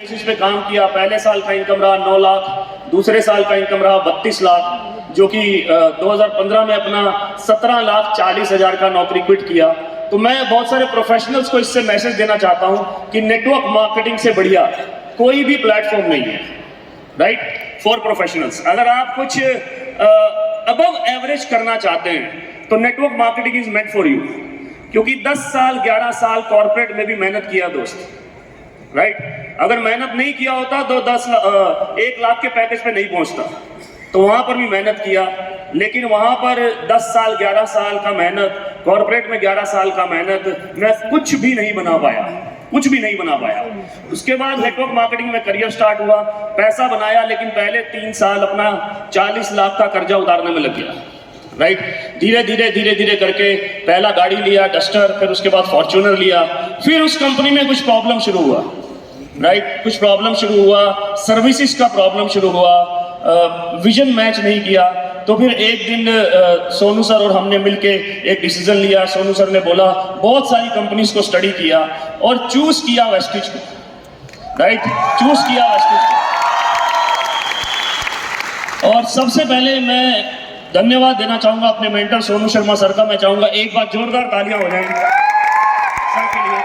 Basis पे काम किया। पहले साल का इनकम रहा 9 लाख, दूसरे साल का इनकम रहा 32 लाख, जो कि 2015 में अपना 17,40,000 का नौकरी क्विट किया। तो मैं बहुत सारे प्रोफेशनल्स को इससे मैसेज देना चाहता हूं कि नेटवर्क मार्केटिंग से बढ़िया कोई भी प्लेटफॉर्म नहीं है, राइट, फॉर प्रोफेशनल्स। अगर आप कुछ अबव एवरेज करना चाहते हैं तो network marketing is meant for you, क्योंकि 10 साल 11 साल कॉर्पोरेट में भी मेहनत किया दोस्त, राइट। अगर मेहनत नहीं किया होता तो 1 लाख के पैकेज पे नहीं पहुंचता, तो वहां पर भी मेहनत किया। लेकिन वहां पर 10 साल 11 साल का मेहनत, कॉर्पोरेट में 11 साल का मेहनत, मैं कुछ भी नहीं बना पाया, कुछ भी नहीं बना पाया। उसके बाद नेटवर्क मार्केटिंग में करियर स्टार्ट हुआ, पैसा बनाया, लेकिन पहले 3 साल अपना 40 लाख का कर्जा उतारने में लग गया, राइट। धीरे धीरे करके पहला गाड़ी लिया डस्टर, फिर उसके बाद फॉर्च्यूनर लिया। फिर उस कंपनी में कुछ प्रॉब्लम शुरू हुआ, राइट, कुछ प्रॉब्लम शुरू हुआ, सर्विसेज का प्रॉब्लम शुरू हुआ, विजन मैच नहीं किया। तो फिर एक दिन सोनू सर और हमने मिलके एक डिसीजन लिया। सोनू सर ने बोला, बहुत सारी कंपनीज को स्टडी किया और चूज किया वेस्टिज को, राइट, चूज किया वेस्टिज को। और सबसे पहले मैं धन्यवाद देना चाहूंगा अपने मेंटर सोनू शर्मा सर का। मैं चाहूंगा एक बार जोरदार तालियां हो जाएंगी सर के लिए।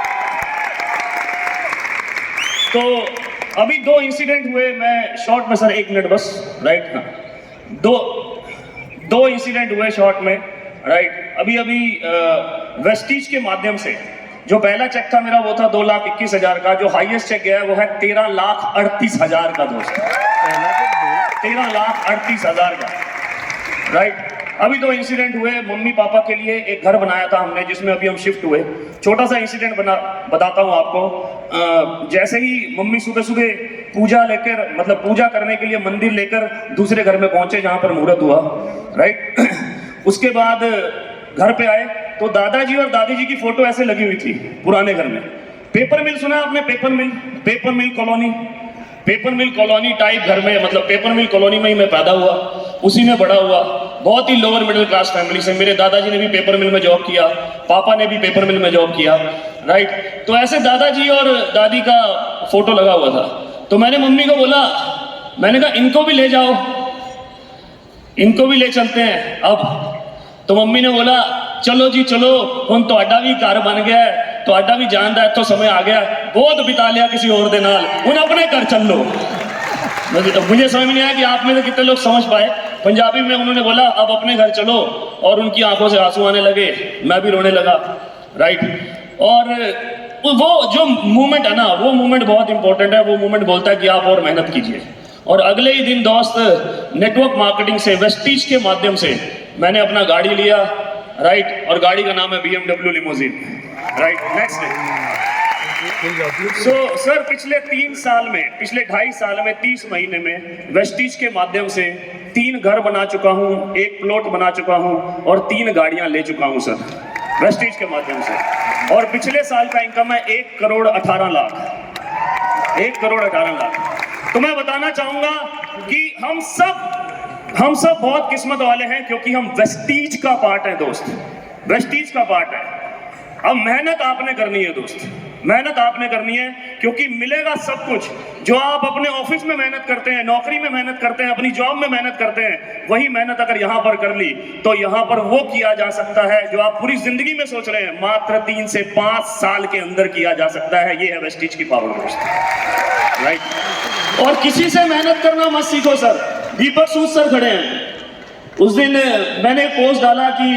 तो अभी 2 इंसिडेंट हुए, मैं शॉर्ट में सर 1 मिनट बस, राइट, हाँ, दो इंसिडेंट हुए शॉर्ट में, राइट। अभी वेस्टिज के माध्यम से जो पहला चेक था मेरा वो था 2,21,000 का। जो हाईएस्ट चेक गया है वो है 13,38,000 का दोस्त, 13,38,000 का, राइट। अभी 2 इंसिडेंट हुए। मम्मी पापा के लिए एक घर बनाया था हमने, जिसमें अभी हम शिफ्ट हुए। छोटा सा इंसिडेंट बताता हूँ आपको। जैसे ही मम्मी सुबह सुबह पूजा लेकर, मतलब पूजा करने के लिए मंदिर लेकर दूसरे घर में पहुंचे जहां पर मुहूर्त हुआ, राइट। उसके बाद घर पे आए तो दादाजी और दादी जी की फोटो ऐसे लगी हुई थी पुराने घर में। पेपर मिल सुना आपने? पेपर मिल कॉलोनी टाइप घर में, मतलब पेपर मिल कॉलोनी में ही मैं पैदा हुआ, उसी में बड़ा हुआ। बहुत ही लोअर मिडिल क्लास फैमिली से। मेरे दादाजी ने भी पेपर मिल में जॉब किया, पापा ने भी पेपर मिल में जॉब किया, राइट। तो ऐसे दादाजी और दादी का फोटो लगा हुआ था। तो मैंने मम्मी को बोला, मैंने कहा इनको भी ले जाओ, इनको भी ले चलते हैं अब। तो मम्मी ने बोला, चलो जी चलो, हुण तुहाडा भी घर बन गया है, तुहाडा भी जान दा इत्थों समय आ गया, बहुत बिता लिया किसी और दे नाल, हुण अपने घर चल लो। मुझे समझ नहीं आया कि आप में से कितने लोग समझ पाए। पंजाबी में उन्होंने बोला, अब अपने घर चलो, और उनकी आंखों से आंसू आने लगे, मैं भी रोने लगा, राइट। और वो जो मूवमेंट है ना, वो मूवमेंट बहुत इंपॉर्टेंट है। वो मूवमेंट बोलता है कि आप और मेहनत कीजिए। और अगले ही दिन दोस्त, नेटवर्क मार्केटिंग से, वेस्टिज के माध्यम से मैंने अपना गाड़ी लिया, राइट, और गाड़ी का नाम है BMW limousine, right. Next day sir, पिछले 3 साल में, पिछले 2.5 साल में, 30 महीने में वेस्टिज के माध्यम से 3 घर बना चुका हूँ, 1 प्लॉट बना चुका हूँ और 3 गाड़ियां ले चुका हूँ सर, वेस्टिज के माध्यम से। और पिछले साल का इनकम है 1,18,00,000, 1,18,00,000। तो मैं बताना चाहूंगा कि हम सब बहुत किस्मत वाले हैं, क्योंकि हम वेस्टिज का पार्ट है दोस्त, वेस्टिज का पार्ट है। अब मेहनत आपने करनी है दोस्त, मेहनत आपने करनी है, क्योंकि मिलेगा सब कुछ। जो आप अपने ऑफिस में मेहनत करते हैं, नौकरी में मेहनत करते हैं, अपनी जॉब में मेहनत करते हैं, वही मेहनत अगर यहाँ पर कर ली तो यहाँ पर वो किया जा सकता है जो आप पूरी जिंदगी में सोच रहे हैं, मात्र 3 से 5 साल के अंदर किया जा सकता है। ये है वेस्टिज की पावर दोस्त, राइट। और किसी से मेहनत करना मत सीखो सर। दीपक सूद सर खड़े हैं। उस दिन मैंने पोस्ट डाला कि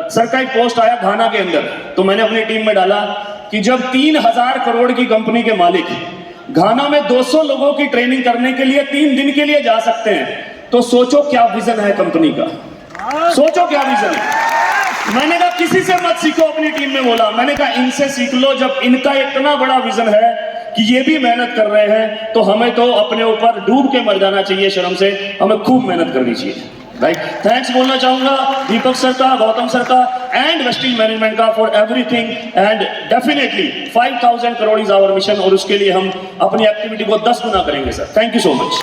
सर का एक पोस्ट आया घाना के अंदर, तो मैंने अपनी टीम में डाला कि जब 3,000 करोड़ की कंपनी के मालिक घाना में 200 लोगों की ट्रेनिंग करने के लिए 3 दिन के लिए जा सकते हैं, तो सोचो क्या विजन है कंपनी का, सोचो क्या विजन है। मैंने कहा किसी से मत सीखो, अपनी टीम में बोला, मैंने कहा इनसे सीख लो। जब इनका इतना बड़ा विजन है कि ये भी मेहनत कर रहे हैं, तो हमें तो अपने ऊपर डूब के मर जाना चाहिए शर्म से, हमें खूब मेहनत करनी चाहिए, राइट। थैंक्स बोलना चाहूंगा दीपक सर का, गौतम सर का एंड वेस्टिज मैनेजमेंट का for everything. And definitely 5,000 crore is our mission, और उसके लिए हम अपनी एक्टिविटी को 10 गुना करेंगे sir. Thank you so much.